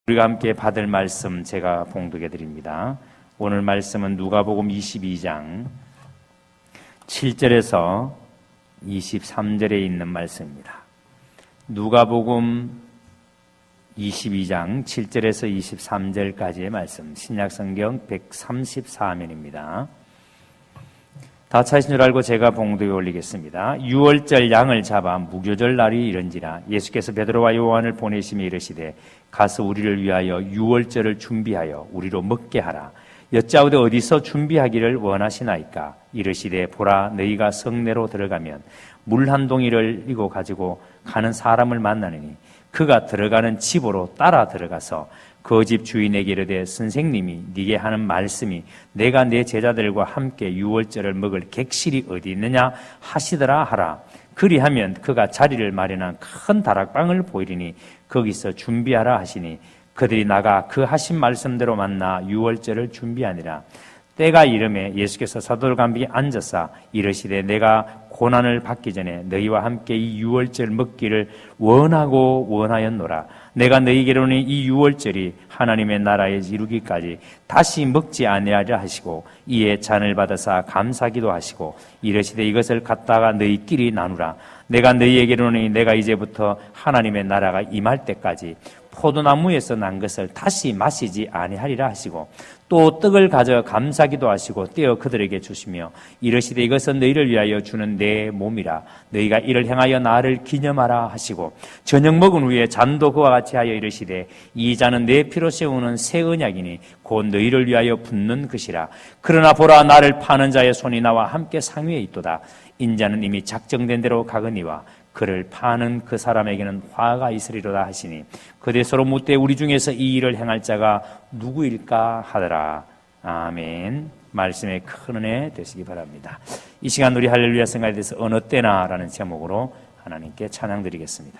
우리가 함께 받을 말씀 제가 봉독해 드립니다. 오늘 말씀은 누가복음 22장 7절에서 23절에 있는 말씀입니다. 누가복음 22장 7절에서 23절까지의 말씀, 신약성경 134면입니다. 다 찾으신 줄 알고 제가 봉독에 올리겠습니다. 유월절 양을 잡아 무교절 날이 이른지라 예수께서 베드로와 요한을 보내시며 이르시되 가서 우리를 위하여 유월절을 준비하여 우리로 먹게 하라. 여짜오되 어디서 준비하기를 원하시나이까? 이르시되 보라, 너희가 성내로 들어가면 물 한 동이를 이고 가지고 가는 사람을 만나느니 그가 들어가는 집으로 따라 들어가서 그 집 주인에게 이르되 선생님이 네게 하는 말씀이 내가 내 제자들과 함께 유월절을 먹을 객실이 어디 있느냐 하시더라 하라. 그리하면 그가 자리를 마련한 큰 다락방을 보이리니 거기서 준비하라 하시니 그들이 나가 그 하신 말씀대로 만나 유월절을 준비하니라. 때가 이름에 예수께서 사도들과 앉아서 이르시되 내가 고난을 받기 전에 너희와 함께 이 유월절 먹기를 원하고 원하였노라. 내가 너희에게로는 이 유월절이 하나님의 나라에 이루기까지 다시 먹지 아니하리라 하시고 이에 잔을 받아사 감사기도 하시고 이르시되 이것을 갖다가 너희끼리 나누라. 내가 너희에게로는 내가 이제부터 하나님의 나라가 임할 때까지 포도나무에서 난 것을 다시 마시지 아니하리라 하시고 또 떡을 가져 감사기도 하시고 떼어 그들에게 주시며 이르시되 이것은 너희를 위하여 주는 내 몸이라. 너희가 이를 행하여 나를 기념하라 하시고 저녁 먹은 후에 잔도 그와 같이 하여 이르시되 이 잔은 내 피로 세우는 새 언약이니 곧 너희를 위하여 붓는 것이라. 그러나 보라, 나를 파는 자의 손이 나와 함께 상위에 있도다. 인자는 이미 작정된 대로 가거니와 그를 파는 그 사람에게는 화가 있으리로다 하시니 그들 서로 묻되 우리 중에서 이 일을 행할 자가 누구일까 하더라. 아멘. 말씀에 큰 은혜 되시기 바랍니다. 이 시간 우리 할렐루야 생각에 대해서 어느 때나 라는 제목으로 하나님께 찬양 드리겠습니다.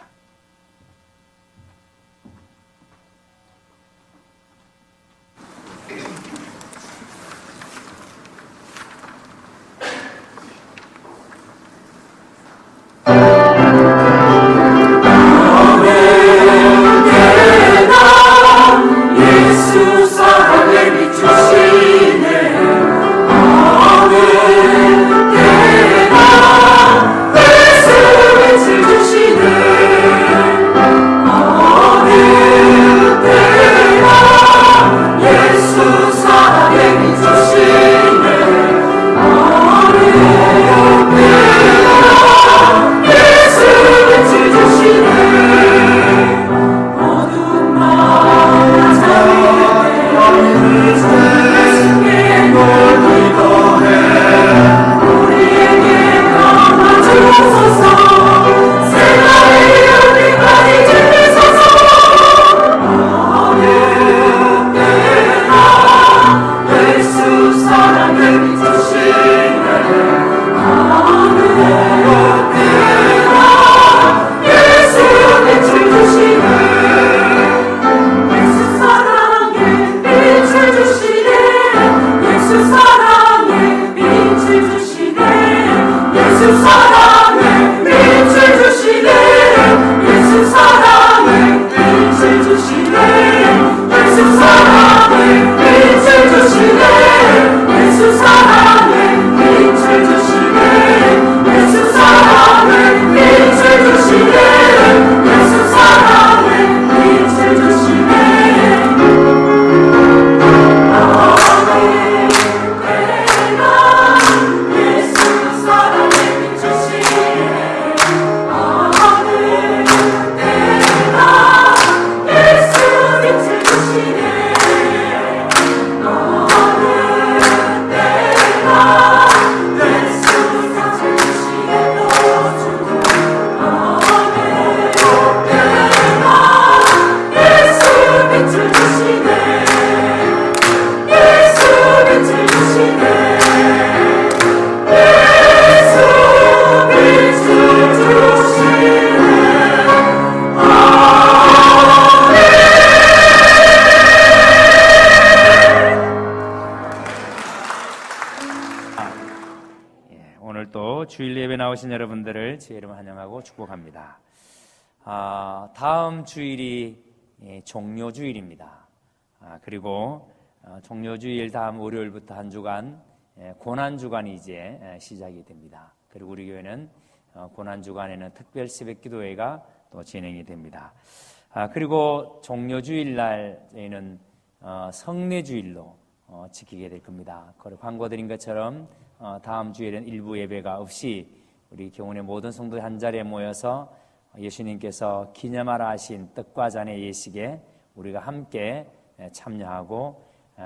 주일 예배 나오신 여러분들을 제 이름 환영하고 축복합니다. 다음 주일이 종료주일입니다. 그리고 종료주일 다음 월요일부터 한 주간 고난주간이 이제 시작이 됩니다. 그리고 우리 교회는 고난주간에는 특별 새벽기도회가 또 진행이 됩니다. 그리고 종료주일 날 저희는 성례주일로 지키게 될 겁니다. 그리고 광고드린 것처럼 다음 주일은 일부 예배가 없이 우리 교원의 모든 성도들 한 자리에 모여서 예수님께서 기념하라 하신 떡과 잔의 예식에 우리가 함께 참여하고,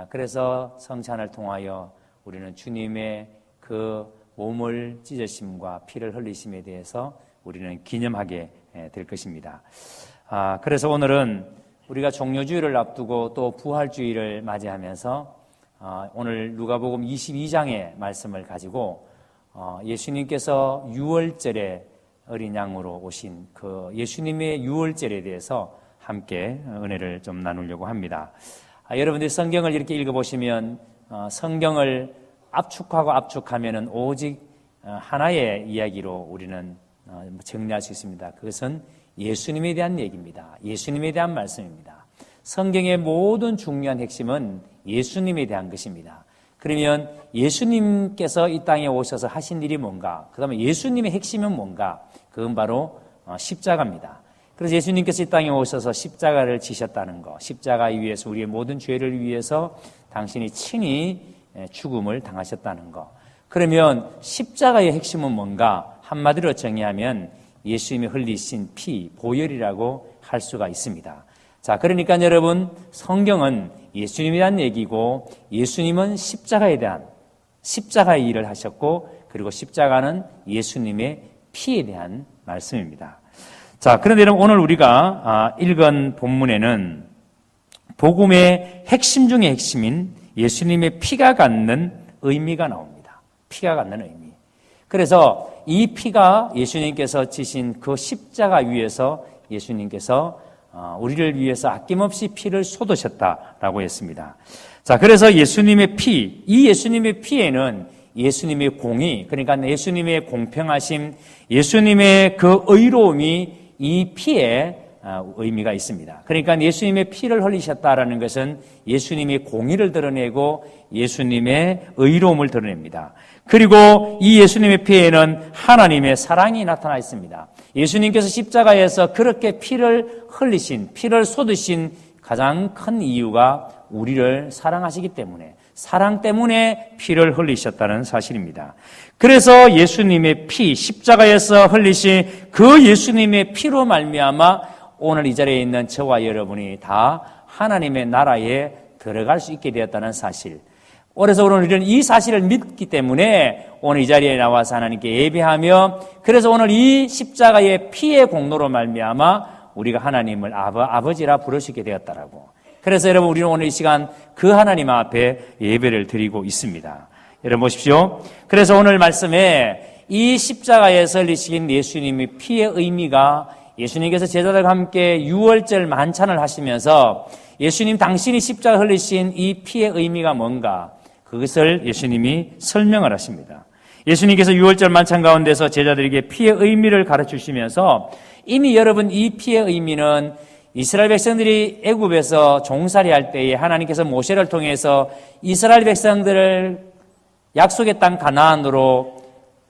그래서 성찬을 통하여 우리는 주님의 그 몸을 찢으심과 피를 흘리심에 대해서 우리는 기념하게 될 것입니다. 그래서 오늘은 우리가 종료주일을 앞두고 또 부활주일을 맞이하면서 오늘 누가복음 22장의 말씀을 가지고 예수님께서 유월절에 어린 양으로 오신 그 예수님의 유월절에 대해서 함께 은혜를 좀 나누려고 합니다. 여러분들이 성경을 이렇게 읽어보시면 성경을 압축하고 압축하면은 오직 하나의 이야기로 우리는 정리할 수 있습니다. 그것은 예수님에 대한 얘기입니다. 예수님에 대한 말씀입니다. 성경의 모든 중요한 핵심은 예수님에 대한 것입니다. 그러면 예수님께서 이 땅에 오셔서 하신 일이 뭔가, 그 다음에 예수님의 핵심은 뭔가, 그건 바로 십자가입니다. 그래서 예수님께서 이 땅에 오셔서 십자가를 지셨다는 것, 십자가 위에서 우리의 모든 죄를 위해서 당신이 친히 죽음을 당하셨다는 것. 그러면 십자가의 핵심은 뭔가, 한마디로 정의하면 예수님이 흘리신 피, 보혈이라고 할 수가 있습니다. 자, 그러니까 여러분, 성경은 예수님에 대한 얘기고 예수님은 십자가에 대한 십자가의 일을 하셨고, 그리고 십자가는 예수님의 피에 대한 말씀입니다. 자, 그런데 여러분, 오늘 우리가 읽은 본문에는 복음의 핵심 중의 핵심인 예수님의 피가 갖는 의미가 나옵니다. 피가 갖는 의미. 그래서 이 피가 예수님께서 지신 그 십자가 위에서 예수님께서 우리를 위해서 아낌없이 피를 쏟으셨다라고 했습니다. 자, 그래서 예수님의 피, 이 예수님의 피에는 예수님의 공의, 그러니까 예수님의 공평하심, 예수님의 그 의로움이 이 피에 의미가 있습니다. 그러니까 예수님의 피를 흘리셨다라는 것은 예수님의 공의를 드러내고 예수님의 의로움을 드러냅니다. 그리고 이 예수님의 피에는 하나님의 사랑이 나타나 있습니다. 예수님께서 십자가에서 그렇게 피를 흘리신, 피를 쏟으신 가장 큰 이유가 우리를 사랑하시기 때문에, 사랑 때문에 피를 흘리셨다는 사실입니다. 그래서 예수님의 피, 십자가에서 흘리신 그 예수님의 피로 말미암아 오늘 이 자리에 있는 저와 여러분이 다 하나님의 나라에 들어갈 수 있게 되었다는 사실. 그래서 우리는 이 사실을 믿기 때문에 오늘 이 자리에 나와서 하나님께 예배하며, 그래서 오늘 이 십자가의 피의 공로로 말미암아 우리가 하나님을 아버지라 부를 수 있게 되었다라고. 그래서 여러분, 우리는 오늘 이 시간 그 하나님 앞에 예배를 드리고 있습니다. 여러분 보십시오. 그래서 오늘 말씀에 이 십자가에서 흘리신 예수님의 피의 의미가, 예수님께서 제자들과 함께 유월절 만찬을 하시면서 예수님 당신이 십자가 흘리신 이 피의 의미가 뭔가, 그것을 예수님이 설명을 하십니다. 예수님께서 유월절 만찬 가운데서 제자들에게 피의 의미를 가르치시면서, 이미 여러분 이 피의 의미는 이스라엘 백성들이 애굽에서 종살이 할 때에 하나님께서 모세를 통해서 이스라엘 백성들을 약속의 땅 가나안으로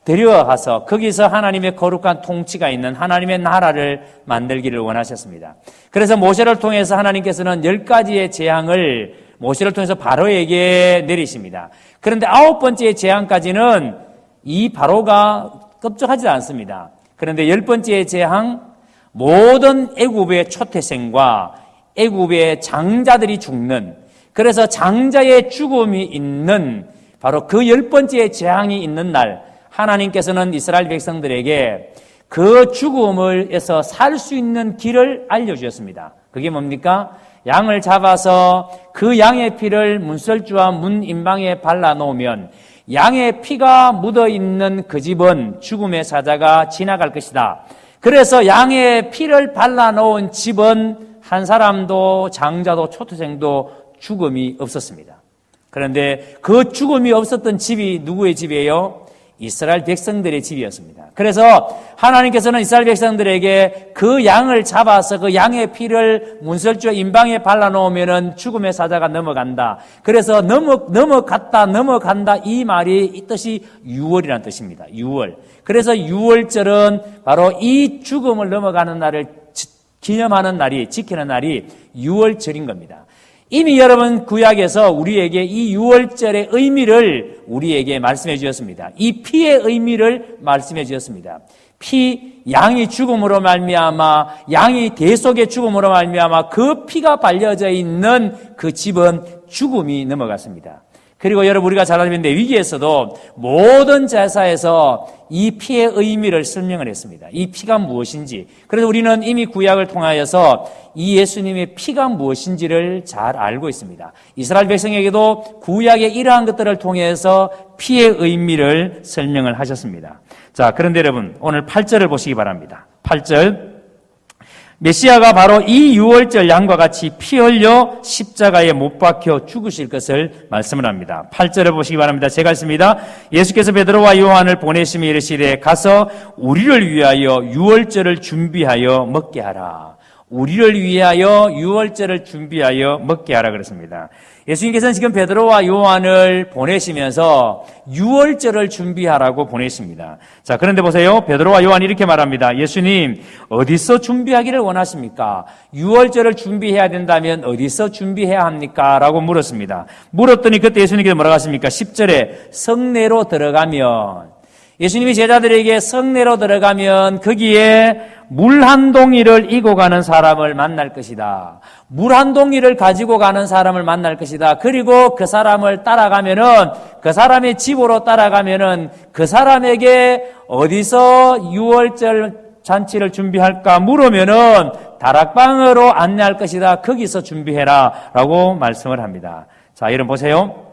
데려가서 거기서 하나님의 거룩한 통치가 있는 하나님의 나라를 만들기를 원하셨습니다. 그래서 모세를 통해서 하나님께서는 10가지의 재앙을 모세를 통해서 바로에게 내리십니다. 그런데 9번째 재앙까지는 이 바로가 껍적하지 않습니다. 그런데 10번째 재앙, 모든 애굽의 초태생과 애굽의 장자들이 죽는, 그래서 장자의 죽음이 있는 바로 그 10번째 재앙이 있는 날, 하나님께서는 이스라엘 백성들에게 그 죽음을에서 살 수 있는 길을 알려주셨습니다. 그게 뭡니까? 양을 잡아서 그 양의 피를 문설주와 문 인방에 발라놓으면 양의 피가 묻어있는 그 집은 죽음의 사자가 지나갈 것이다. 그래서 양의 피를 발라놓은 집은 한 사람도 장자도 초토생도 죽음이 없었습니다. 그런데 그 죽음이 없었던 집이 누구의 집이에요? 이스라엘 백성들의 집이었습니다. 그래서 하나님께서는 이스라엘 백성들에게 그 양을 잡아서 그 양의 피를 문설주와 임방에 발라놓으면 죽음의 사자가 넘어간다. 그래서 넘어간다 이 말이 이 뜻이 유월이라는 뜻입니다. 유월. 그래서 유월절은 바로 이 죽음을 넘어가는 날을 기념하는 날이, 지키는 날이 유월절인 겁니다. 이미 여러분 구약에서 우리에게 이 유월절의 의미를 우리에게 말씀해 주셨습니다. 이 피의 의미를 말씀해 주셨습니다. 피, 양이 죽음으로 말미암아, 양이 대속의 죽음으로 말미암아 그 피가 발려져 있는 그 집은 죽음이 넘어갔습니다. 그리고 여러분 우리가 잘 알고 있는데 위기에서도 모든 제사에서 이 피의 의미를 설명을 했습니다. 이 피가 무엇인지. 그래서 우리는 이미 구약을 통하여서 이 예수님의 피가 무엇인지를 잘 알고 있습니다. 이스라엘 백성에게도 구약의 이러한 것들을 통해서 피의 의미를 설명을 하셨습니다. 자, 그런데 여러분 오늘 8절을 보시기 바랍니다. 8절. 메시아가 바로 이 유월절 양과 같이 피 흘려 십자가에 못 박혀 죽으실 것을 말씀을 합니다. 8절을 보시기 바랍니다. 제가 읽습니다. 예수께서 베드로와 요한을 보내시며 이르시되 가서 우리를 위하여 유월절을 준비하여 먹게 하라. 우리를 위하여 유월절을 준비하여 먹게 하라 그랬습니다. 예수님께서는 지금 베드로와 요한을 보내시면서 유월절을 준비하라고 보내십니다. 자, 그런데 보세요. 베드로와 요한이 이렇게 말합니다. 예수님, 어디서 준비하기를 원하십니까? 유월절을 준비해야 된다면 어디서 준비해야 합니까? 라고 물었습니다. 물었더니 그때 예수님께서 뭐라고 하십니까? 10절에 성내로 들어가면, 예수님이 제자들에게 성내로 들어가면 거기에 물 한 동이를 이고 가는 사람을 만날 것이다. 물 한 동이를 가지고 가는 사람을 만날 것이다. 그리고 그 사람을 따라가면은, 그 사람의 집으로 따라가면은 그 사람에게 어디서 유월절 잔치를 준비할까 물으면은 다락방으로 안내할 것이다. 거기서 준비해라. 라고 말씀을 합니다. 자, 여러분 보세요.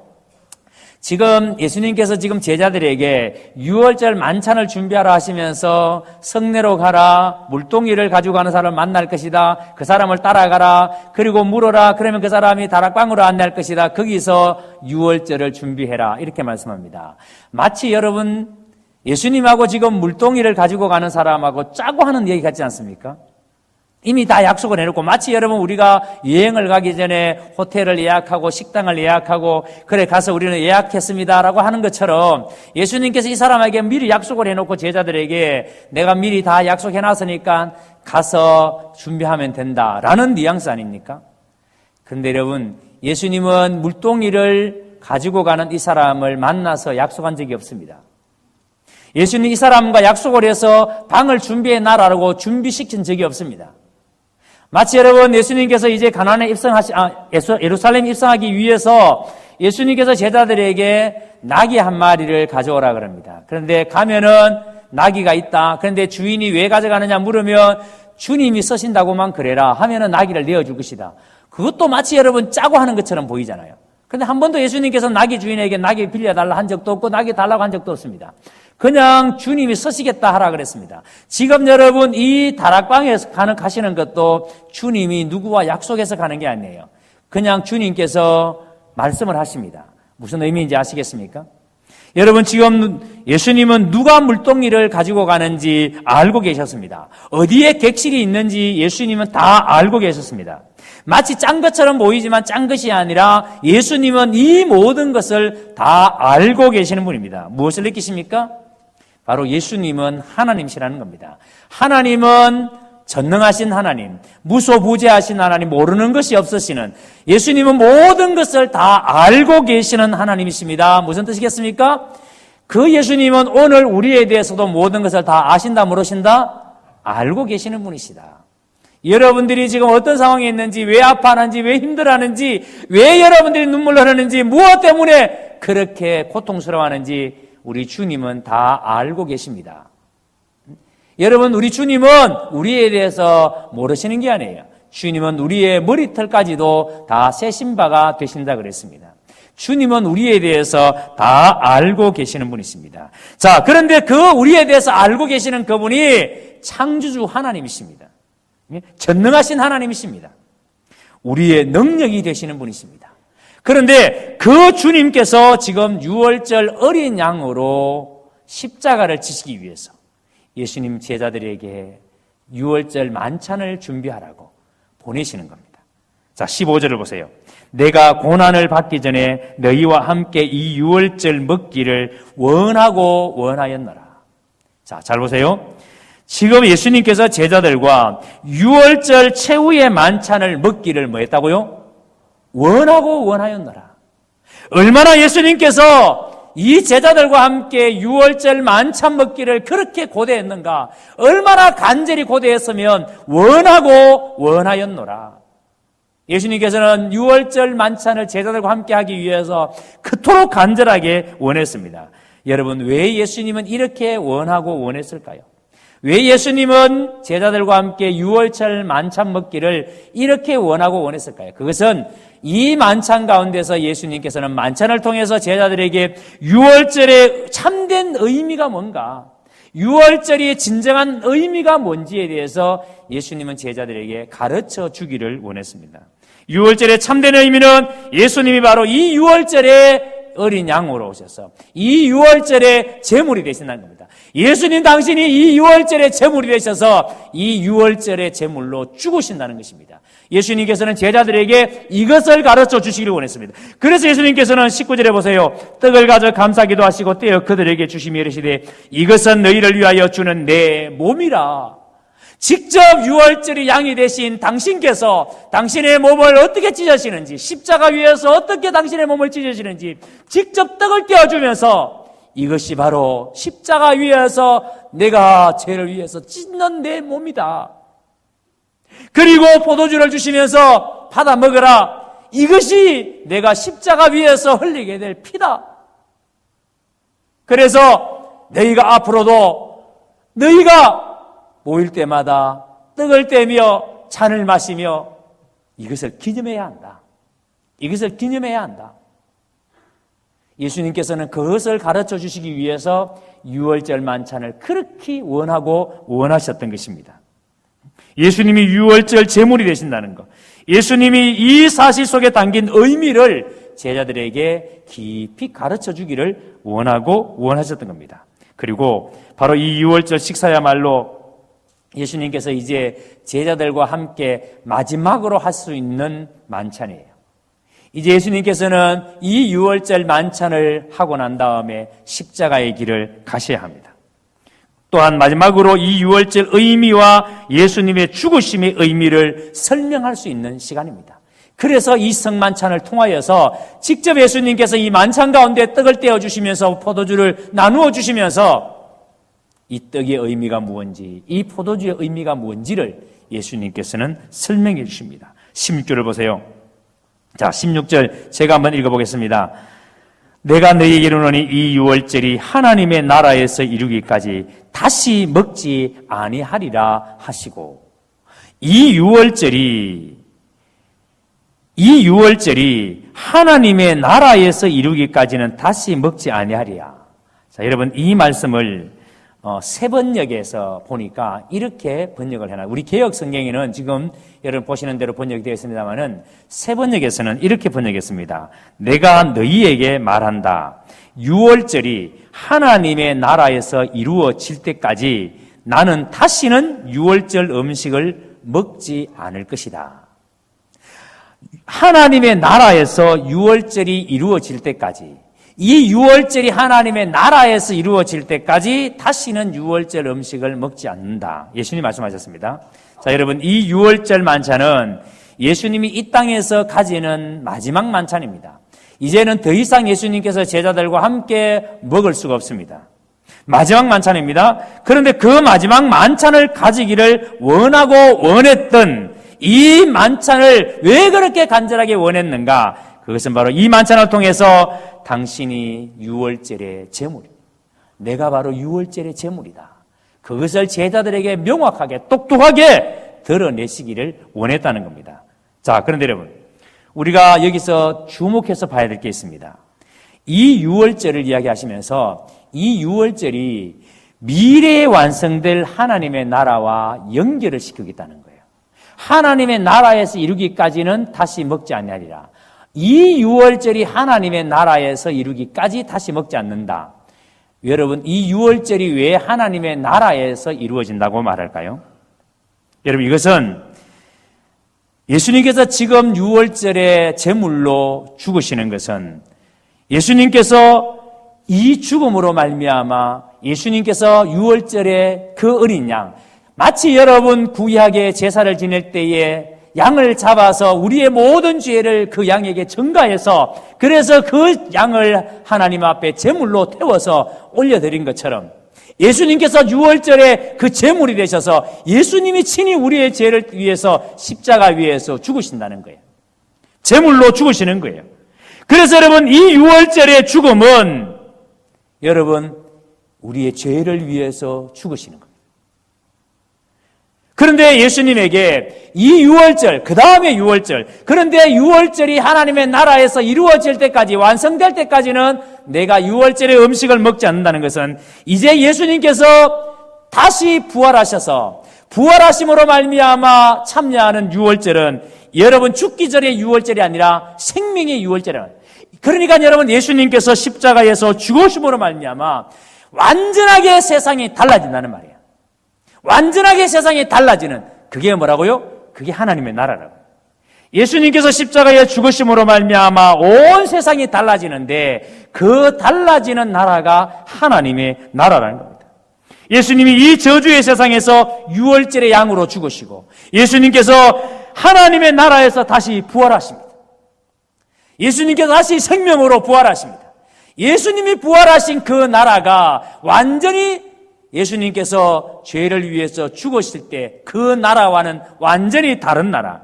지금 예수님께서 지금 제자들에게 유월절 만찬을 준비하라 하시면서 성내로 가라, 물동이를 가지고 가는 사람을 만날 것이다, 그 사람을 따라가라, 그리고 물어라, 그러면 그 사람이 다락방으로 안내할 것이다, 거기서 유월절을 준비해라, 이렇게 말씀합니다. 마치 여러분 예수님하고 지금 물동이를 가지고 가는 사람하고 짜고 하는 얘기 같지 않습니까? 이미 다 약속을 해놓고 마치 여러분 우리가 여행을 가기 전에 호텔을 예약하고 식당을 예약하고 그래 가서 우리는 예약했습니다라고 하는 것처럼 예수님께서 이 사람에게 미리 약속을 해놓고 제자들에게 내가 미리 다 약속해놨으니까 가서 준비하면 된다라는 뉘앙스 아닙니까? 그런데 여러분 예수님은 물동이를 가지고 가는 이 사람을 만나서 약속한 적이 없습니다. 예수님 이 사람과 약속을 해서 방을 준비해놔라고 준비시킨 적이 없습니다. 마치 여러분 예수님께서 이제 가나안에 예루살렘에 입성하기 위해서 예수님께서 제자들에게 나귀 한 마리를 가져오라 그럽니다. 그런데 가면은 나귀가 있다. 그런데 주인이 왜 가져가느냐 물으면 주님이 쓰신다고만 그래라 하면은 나귀를 내어줄 것이다. 그것도 마치 여러분 짜고 하는 것처럼 보이잖아요. 그런데 한 번도 예수님께서 나귀 주인에게 나귀 빌려달라 한 적도 없고 나귀 달라고 한 적도 없습니다. 그냥 주님이 쓰시겠다 하라 그랬습니다. 지금 여러분 이 다락방에서 가시는 것도 주님이 누구와 약속해서 가는 게 아니에요. 그냥 주님께서 말씀을 하십니다. 무슨 의미인지 아시겠습니까? 여러분 지금 예수님은 누가 물동이를 가지고 가는지 알고 계셨습니다. 어디에 객실이 있는지 예수님은 다 알고 계셨습니다. 마치 짠 것처럼 보이지만 짠 것이 아니라 예수님은 이 모든 것을 다 알고 계시는 분입니다. 무엇을 느끼십니까? 바로 예수님은 하나님이시라는 겁니다. 하나님은 전능하신 하나님, 무소부재하신 하나님, 모르는 것이 없으시는 예수님은 모든 것을 다 알고 계시는 하나님이십니다. 무슨 뜻이겠습니까? 그 예수님은 오늘 우리에 대해서도 모든 것을 다 아신다, 모르신다? 알고 계시는 분이시다. 여러분들이 지금 어떤 상황에 있는지, 왜 아파하는지, 왜 힘들어하는지, 왜 여러분들이 눈물 흘리는지, 무엇 때문에 그렇게 고통스러워하는지 우리 주님은 다 알고 계십니다. 여러분 우리 주님은 우리에 대해서 모르시는 게 아니에요. 주님은 우리의 머리털까지도 다 세신 바가 되신다 그랬습니다. 주님은 우리에 대해서 다 알고 계시는 분이십니다. 자, 그런데 그 우리에 대해서 알고 계시는 그분이 창조주 하나님이십니다. 전능하신 하나님이십니다. 우리의 능력이 되시는 분이십니다. 그런데 그 주님께서 지금 유월절 어린 양으로 십자가를 지시기 위해서 예수님 제자들에게 유월절 만찬을 준비하라고 보내시는 겁니다. 자, 15절을 보세요. 내가 고난을 받기 전에 너희와 함께 이 유월절 먹기를 원하고 원하였노라. 자, 잘 보세요. 지금 예수님께서 제자들과 유월절 최후의 만찬을 먹기를 뭐 했다고요? 원하고 원하였노라. 얼마나 예수님께서 이 제자들과 함께 유월절 만찬 먹기를 그렇게 고대했는가? 얼마나 간절히 고대했으면 원하고 원하였노라. 예수님께서는 유월절 만찬을 제자들과 함께 하기 위해서 그토록 간절하게 원했습니다. 여러분, 왜 예수님은 이렇게 원하고 원했을까요? 왜 예수님은 제자들과 함께 유월절 만찬 먹기를 이렇게 원하고 원했을까요? 그것은 이 만찬 가운데서 예수님께서는 만찬을 통해서 제자들에게 유월절의 참된 의미가 뭔가, 유월절이 진정한 의미가 뭔지에 대해서 예수님은 제자들에게 가르쳐 주기를 원했습니다. 유월절의 참된 의미는 예수님이 바로 이 유월절에 어린 양으로 오셔서 이 유월절의 제물이 되신다는 겁니다. 예수님 당신이 이 유월절의 제물이 되셔서 이 유월절의 제물로 죽으신다는 것입니다. 예수님께서는 제자들에게 이것을 가르쳐 주시기를 원했습니다. 그래서 예수님께서는 19절에 보세요. 떡을 가져 감사기도 하시고 떼어 그들에게 주시며 이르시되 이것은 너희를 위하여 주는 내 몸이라. 직접 유월절이 양이 되신 당신께서 당신의 몸을 어떻게 찢으시는지, 십자가 위에서 어떻게 당신의 몸을 찢으시는지 직접 떡을 떼어주면서 이것이 바로 십자가 위에서 내가 죄를 위해서 찢는 내 몸이다. 그리고 포도주를 주시면서 받아 먹으라. 이것이 내가 십자가 위에서 흘리게 될 피다. 그래서 너희가 앞으로도 너희가 모일 때마다 떡을 떼며 잔을 마시며 이것을 기념해야 한다. 이것을 기념해야 한다. 예수님께서는 그것을 가르쳐 주시기 위해서 유월절 만찬을 그렇게 원하고 원하셨던 것입니다. 예수님이 유월절 제물이 되신다는 것, 예수님이 이 사실 속에 담긴 의미를 제자들에게 깊이 가르쳐 주기를 원하고 원하셨던 겁니다. 그리고 바로 이 유월절 식사야말로 예수님께서 이제 제자들과 함께 마지막으로 할 수 있는 만찬이에요. 이제 예수님께서는 이 유월절 만찬을 하고 난 다음에 십자가의 길을 가셔야 합니다. 또한 마지막으로 이 유월절 의미와 예수님의 죽으심의 의미를 설명할 수 있는 시간입니다. 그래서 이 성만찬을 통하여서 직접 예수님께서 이 만찬 가운데 떡을 떼어주시면서 포도주를 나누어 주시면서 이 떡의 의미가 무엇인지, 이 포도주의 의미가 무엇인지를 예수님께서는 설명해 주십니다. 16절을 보세요. 자, 16절 제가 한번 읽어보겠습니다. 내가 너희에게 이르노니 이 유월절이 하나님의 나라에서 이루기까지 다시 먹지 아니하리라 하시고, 이 유월절이 하나님의 나라에서 이루기까지는 다시 먹지 아니하리라. 자, 여러분, 이 말씀을 세 번역에서 보니까 이렇게 번역을 해놔요. 우리 개역 성경에는 지금 여러분 보시는 대로 번역이 되어 있습니다만은 세 번역에서는 이렇게 번역했습니다. 내가 너희에게 말한다. 유월절이 하나님의 나라에서 이루어질 때까지 나는 다시는 유월절 음식을 먹지 않을 것이다. 하나님의 나라에서 유월절이 이루어질 때까지, 이 유월절이 하나님의 나라에서 이루어질 때까지 다시는 유월절 음식을 먹지 않는다. 예수님 말씀하셨습니다. 자, 여러분, 이 유월절 만찬은 예수님이 이 땅에서 가지는 마지막 만찬입니다. 이제는 더 이상 예수님께서 제자들과 함께 먹을 수가 없습니다. 마지막 만찬입니다. 그런데 그 마지막 만찬을 가지기를 원하고 원했던 이 만찬을 왜 그렇게 간절하게 원했는가? 그것은 바로 이 만찬을 통해서 당신이 유월절의 제물이다. 내가 바로 유월절의 제물이다. 그것을 제자들에게 명확하게 똑똑하게 드러내시기를 원했다는 겁니다. 자, 그런데 여러분, 우리가 여기서 주목해서 봐야 될 게 있습니다. 이 유월절을 이야기하시면서 이 유월절이 미래에 완성될 하나님의 나라와 연결을 시키겠다는 거예요. 하나님의 나라에서 이루기까지는 다시 먹지 아니하리라. 이 유월절이 하나님의 나라에서 이루기까지 다시 먹지 않는다. 여러분, 이 유월절이 왜 하나님의 나라에서 이루어진다고 말할까요? 여러분, 이것은 예수님께서 지금 유월절에 제물로 죽으시는 것은 예수님께서 이 죽음으로 말미암아 예수님께서 유월절에 그 어린 양, 마치 여러분 구약의 제사를 지낼 때에 양을 잡아서 우리의 모든 죄를 그 양에게 전가해서 그래서 그 양을 하나님 앞에 제물로 태워서 올려드린 것처럼 예수님께서 유월절에 그 제물이 되셔서 예수님이 친히 우리의 죄를 위해서 십자가 위에서 죽으신다는 거예요. 제물로 죽으시는 거예요. 그래서 여러분, 이 유월절의 죽음은 여러분 우리의 죄를 위해서 죽으시는 겁니다. 그런데 예수님에게 이 유월절, 그 다음에 유월절, 그런데 유월절이 하나님의 나라에서 이루어질 때까지, 완성될 때까지는 내가 유월절의 음식을 먹지 않는다는 것은 이제 예수님께서 다시 부활하셔서 부활하심으로 말미암아 참여하는 유월절은 여러분 죽기 전의 유월절이 아니라 생명의 유월절이에요. 그러니까 여러분 예수님께서 십자가에서 죽으심으로 말미암아 완전하게 세상이 달라진다는 말이에요. 완전하게 세상이 달라지는 그게 뭐라고요? 그게 하나님의 나라라고. 예수님께서 십자가에 죽으심으로 말미암아 온 세상이 달라지는데 그 달라지는 나라가 하나님의 나라라는 겁니다. 예수님이 이 저주의 세상에서 유월절의 양으로 죽으시고 예수님께서 하나님의 나라에서 다시 부활하십니다. 예수님께서 다시 생명으로 부활하십니다. 예수님이 부활하신 그 나라가 완전히 예수님께서 죄를 위해서 죽으실 때 그 나라와는 완전히 다른 나라.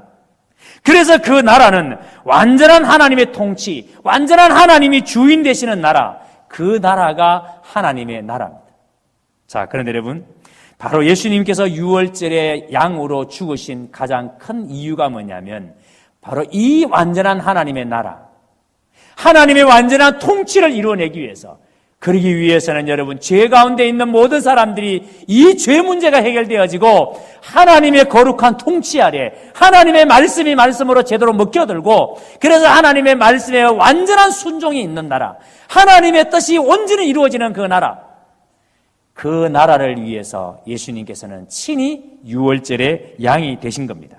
그래서 그 나라는 완전한 하나님의 통치, 완전한 하나님이 주인 되시는 나라, 그 나라가 하나님의 나라입니다. 자, 그런데 여러분, 바로 예수님께서 유월절에 양으로 죽으신 가장 큰 이유가 뭐냐면 바로 이 완전한 하나님의 나라, 하나님의 완전한 통치를 이루어내기 위해서, 그러기 위해서는 여러분 죄 가운데 있는 모든 사람들이 이 죄 문제가 해결되어지고 하나님의 거룩한 통치 아래 하나님의 말씀으로 제대로 먹혀들고 그래서 하나님의 말씀에 완전한 순종이 있는 나라, 하나님의 뜻이 온전히 이루어지는 그 나라, 그 나라를 위해서 예수님께서는 친히 유월절의 양이 되신 겁니다.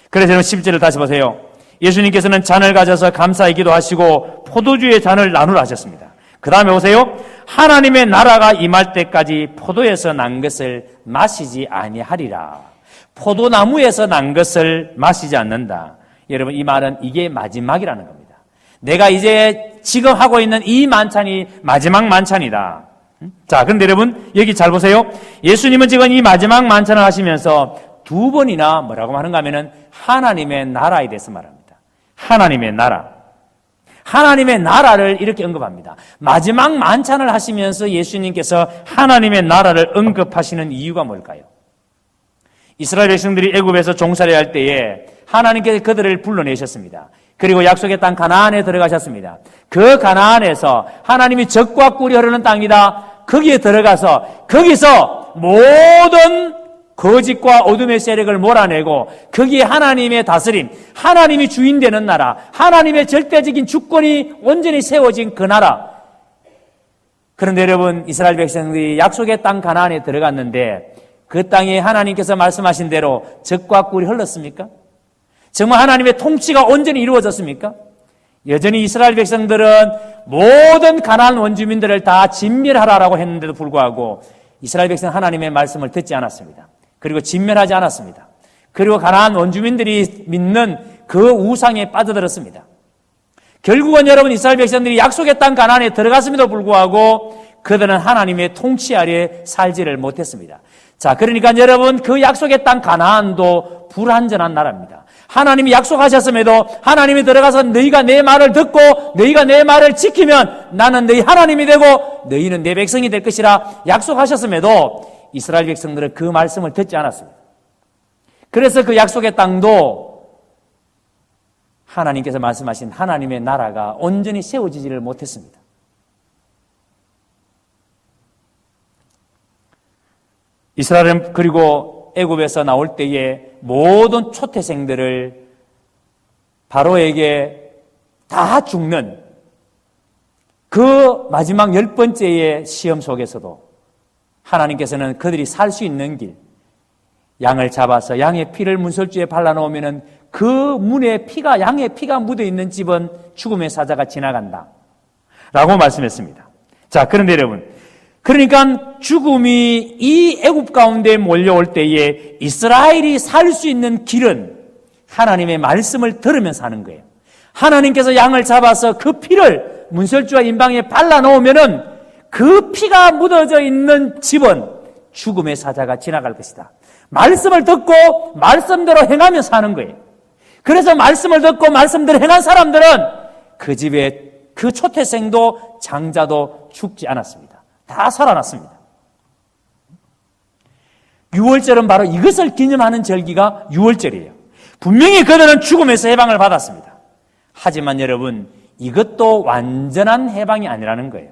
그래서 여러분 10절을 다시 보세요. 예수님께서는 잔을 가져서 감사히 기도하시고 포도주의 잔을 나누라 하셨습니다. 그 다음에 보세요. 하나님의 나라가 임할 때까지 포도에서 난 것을 마시지 아니하리라. 포도나무에서 난 것을 마시지 않는다. 여러분, 이 말은 이게 마지막이라는 겁니다. 내가 이제 지금 하고 있는 이 만찬이 마지막 만찬이다. 자, 그런데 여러분 여기 잘 보세요. 예수님은 지금 이 마지막 만찬을 하시면서 두 번이나 뭐라고 하는가 하면은 하나님의 나라에 대해서 말합니다. 하나님의 나라. 하나님의 나라를 이렇게 언급합니다. 마지막 만찬을 하시면서 예수님께서 하나님의 나라를 언급하시는 이유가 뭘까요? 이스라엘 백성들이 애굽에서 종살이 할 때에 하나님께서 그들을 불러내셨습니다. 그리고 약속의 땅 가나안에 들어가셨습니다. 그 가나안에서 하나님이 젖과 꿀이 흐르는 땅이다. 거기에 들어가서 거기서 모든 거짓과 어둠의 세력을 몰아내고 거기에 하나님의 다스림, 하나님이 주인 되는 나라, 하나님의 절대적인 주권이 온전히 세워진 그 나라. 그런데 여러분, 이스라엘 백성들이 약속의 땅 가나안에 들어갔는데 그 땅에 하나님께서 말씀하신 대로 젖과 꿀이 흘렀습니까? 정말 하나님의 통치가 온전히 이루어졌습니까? 여전히 이스라엘 백성들은 모든 가나안 원주민들을 다 진멸하라고 했는데도 불구하고 이스라엘 백성은 하나님의 말씀을 듣지 않았습니다. 그리고 진멸하지 않았습니다. 그리고 가나안 원주민들이 믿는 그 우상에 빠져들었습니다. 결국은 여러분 이스라엘 백성들이 약속의 땅 가나안에 들어갔음에도 불구하고 그들은 하나님의 통치 아래 살지를 못했습니다. 자, 그러니까 여러분 그 약속의 땅 가나안도 불완전한 나라입니다. 하나님이 약속하셨음에도 하나님이 들어가서 너희가 내 말을 듣고 너희가 내 말을 지키면 나는 너희 하나님이 되고 너희는 내 백성이 될 것이라 약속하셨음에도 이스라엘 백성들은 그 말씀을 듣지 않았습니다. 그래서 그 약속의 땅도 하나님께서 말씀하신 하나님의 나라가 온전히 세워지지를 못했습니다. 이스라엘은 그리고 애굽에서 나올 때에 모든 초태생들을 바로에게 다 죽는 그 마지막 10번째의 시험 속에서도 하나님께서는 그들이 살 수 있는 길, 양을 잡아서 양의 피를 문설주에 발라놓으면 그 문에 양의 피가 묻어있는 집은 죽음의 사자가 지나간다 라고 말씀했습니다. 자, 그런데 여러분, 그러니까 죽음이 이 애굽 가운데 몰려올 때에 이스라엘이 살 수 있는 길은 하나님의 말씀을 들으면서 하는 거예요. 하나님께서 양을 잡아서 그 피를 문설주와 임방에 발라놓으면 그 피가 묻어져 있는 집은 죽음의 사자가 지나갈 것이다. 말씀을 듣고 말씀대로 행하며 사는 거예요. 그래서 말씀을 듣고 말씀대로 행한 사람들은 그 집에 그 초태생도 장자도 죽지 않았습니다. 다 살아났습니다. 유월절은 바로 이것을 기념하는 절기가 유월절이에요. 분명히 그들은 죽음에서 해방을 받았습니다. 하지만 여러분, 이것도 완전한 해방이 아니라는 거예요.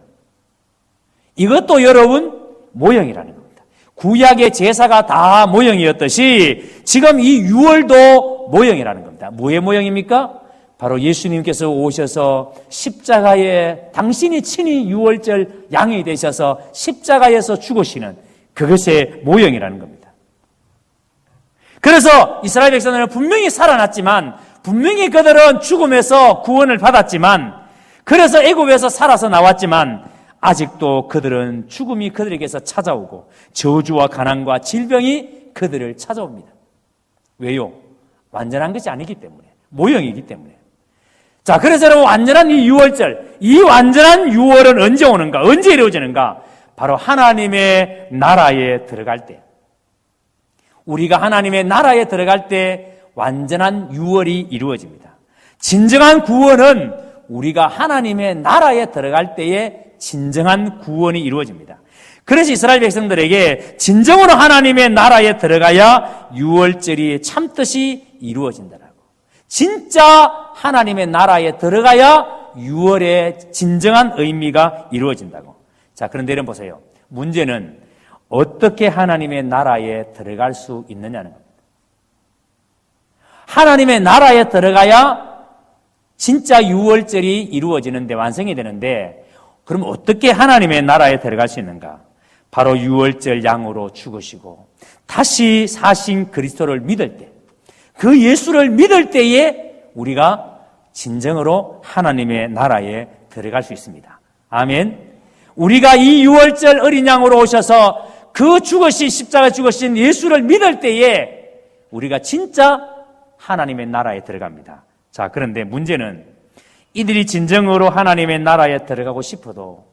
이것도 여러분 모형이라는 겁니다. 구약의 제사가 다 모형이었듯이 지금 이 유월도 모형이라는 겁니다. 뭐의 모형입니까? 바로 예수님께서 오셔서 십자가에 당신이 친히 유월절 양이 되셔서 십자가에서 죽으시는 그것의 모형이라는 겁니다. 그래서 이스라엘 백성들은 분명히 살아났지만, 분명히 그들은 죽음에서 구원을 받았지만, 그래서 애굽에서 살아서 나왔지만 아직도 그들은 죽음이 그들에게서 찾아오고 저주와 가난과 질병이 그들을 찾아옵니다. 왜요? 완전한 것이 아니기 때문에, 모형이기 때문에. 자, 그래서 여러분, 완전한 이 유월절, 이 완전한 유월은 언제 오는가? 언제 이루어지는가? 바로 하나님의 나라에 들어갈 때. 우리가 하나님의 나라에 들어갈 때 완전한 유월이 이루어집니다. 진정한 구원은 우리가 하나님의 나라에 들어갈 때에 진정한 구원이 이루어집니다. 그래서 이스라엘 백성들에게 진정으로 하나님의 나라에 들어가야 유월절이 참듯이 이루어진다라고. 진짜 하나님의 나라에 들어가야 유월의 진정한 의미가 이루어진다고. 자, 그런데 여러분 보세요. 문제는 어떻게 하나님의 나라에 들어갈 수 있느냐는 겁니다. 하나님의 나라에 들어가야 진짜 유월절이 이루어지는데, 완성이 되는데, 그럼 어떻게 하나님의 나라에 들어갈 수 있는가? 바로 유월절 양으로 죽으시고 다시 사신 그리스도를 믿을 때, 그 예수를 믿을 때에 우리가 진정으로 하나님의 나라에 들어갈 수 있습니다. 아멘. 우리가 이 유월절 어린 양으로 오셔서 그 죽으신, 십자가 죽으신 예수를 믿을 때에 우리가 진짜 하나님의 나라에 들어갑니다. 자, 그런데 문제는 이들이 진정으로 하나님의 나라에 들어가고 싶어도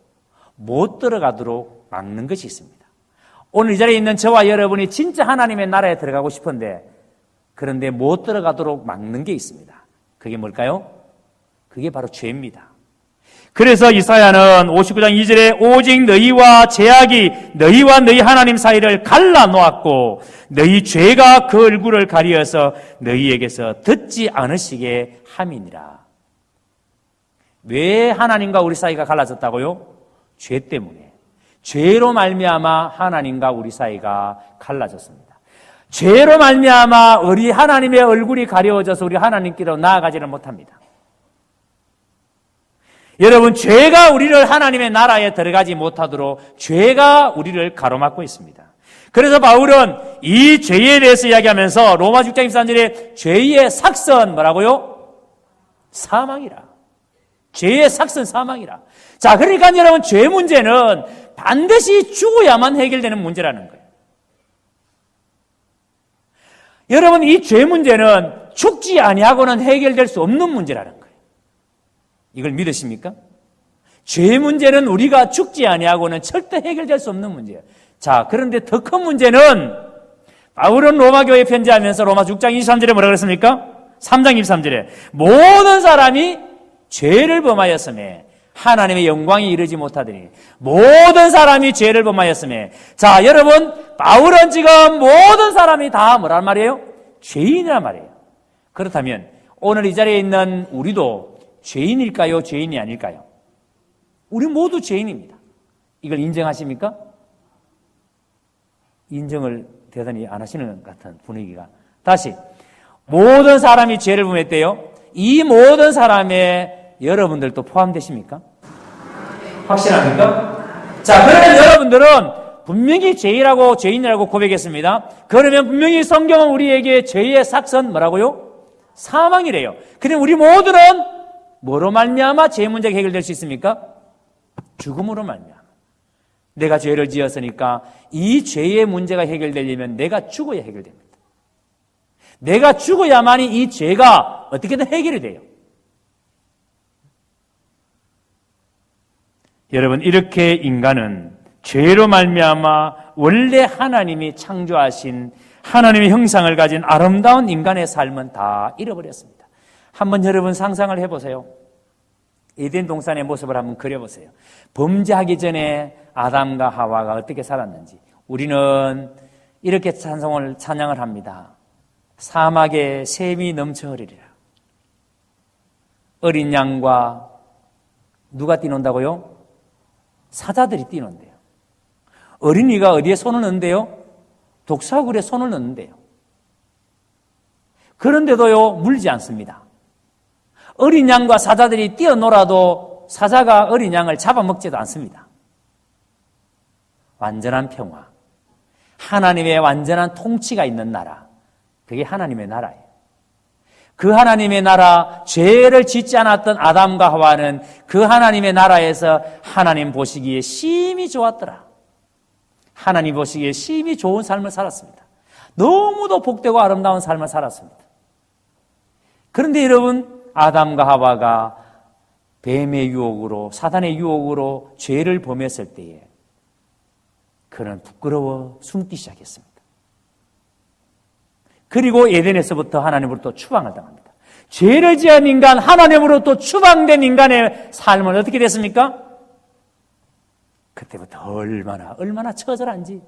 못 들어가도록 막는 것이 있습니다. 오늘 이 자리에 있는 저와 여러분이 진짜 하나님의 나라에 들어가고 싶은데, 그런데 못 들어가도록 막는 게 있습니다. 그게 뭘까요? 그게 바로 죄입니다. 그래서 이사야는 59장 2절에 오직 너희와 죄악이 너희와 너희 하나님 사이를 갈라놓았고 너희 죄가 그 얼굴을 가리어서 너희에게서 듣지 않으시게 함이니라. 왜 하나님과 우리 사이가 갈라졌다고요? 죄 때문에. 죄로 말미암아 하나님과 우리 사이가 갈라졌습니다. 죄로 말미암아 우리 하나님의 얼굴이 가려워져서 우리 하나님께로 나아가지를 못합니다. 여러분, 죄가 우리를 하나님의 나라에 들어가지 못하도록 죄가 우리를 가로막고 있습니다. 그래서 바울은 이 죄에 대해서 이야기하면서 로마 6장 23절에 죄의 삭선 뭐라고요? 사망이라. 죄의 삭선 사망이라. 자, 그러니까 여러분, 죄 문제는 반드시 죽어야만 해결되는 문제라는 거예요. 여러분, 이 죄 문제는 죽지 아니하고는 해결될 수 없는 문제라는 거예요. 이걸 믿으십니까? 죄 문제는 우리가 죽지 아니하고는 절대 해결될 수 없는 문제예요. 자, 그런데 더 큰 문제는 바울은 로마교회에 편지하면서 로마 6장 23절에 뭐라 그랬습니까? 3장 23절에 모든 사람이 죄를 범하였음에 하나님의 영광이 이르지 못하더니 모든 사람이 죄를 범하였음에. 자, 여러분, 바울은 지금 모든 사람이 다 뭐란 말이에요? 죄인이란 말이에요. 그렇다면 오늘 이 자리에 있는 우리도 죄인일까요? 죄인이 아닐까요? 우리 모두 죄인입니다. 이걸 인정하십니까? 인정을 대단히 안 하시는 것 같은 분위기가. 다시, 모든 사람이 죄를 범했대요. 이 모든 사람에 여러분들도 포함되십니까? 확실합니까? 자, 그러면 여러분들은 분명히 죄인이라고 고백했습니다. 그러면 분명히 성경은 우리에게 죄의 삭선 뭐라고요? 사망이래요. 근데 우리 모두는 뭐로 말미암아 죄 문제가 해결될 수 있습니까? 죽음으로 말미암아. 내가 죄를 지었으니까 이 죄의 문제가 해결되려면 내가 죽어야 해결됩니다. 내가 죽어야만이 이 죄가 어떻게든 해결이 돼요. 여러분, 이렇게 인간은 죄로 말미암아 원래 하나님이 창조하신 하나님의 형상을 가진 아름다운 인간의 삶은 다 잃어버렸습니다. 한번 여러분 상상을 해보세요. 에덴 동산의 모습을 한번 그려보세요. 범죄하기 전에 아담과 하와가 어떻게 살았는지. 우리는 이렇게 찬양을 합니다. 사막에 샘이 넘쳐 흐르리라. 어린 양과 누가 뛰논다고요? 사자들이 뛰논대요. 어린이가 어디에 손을 넣는데요? 독사굴에 손을 넣는데요. 그런데도요, 물지 않습니다. 어린 양과 사자들이 뛰어놀아도 사자가 어린 양을 잡아먹지도 않습니다. 완전한 평화, 하나님의 완전한 통치가 있는 나라, 그게 하나님의 나라예요. 그 하나님의 나라, 죄를 짓지 않았던 아담과 하와는 그 하나님의 나라에서 하나님 보시기에 심히 좋았더라. 하나님 보시기에 심히 좋은 삶을 살았습니다. 너무도 복되고 아름다운 삶을 살았습니다. 그런데 여러분, 아담과 하와가 뱀의 유혹으로, 사단의 유혹으로 죄를 범했을 때에 그는 부끄러워 숨기 시작했습니다. 그리고 에덴에서부터 하나님으로부터 추방을 당합니다. 죄를 지은 인간, 하나님으로부터 추방된 인간의 삶은 어떻게 됐습니까? 그때부터 얼마나 처절한지,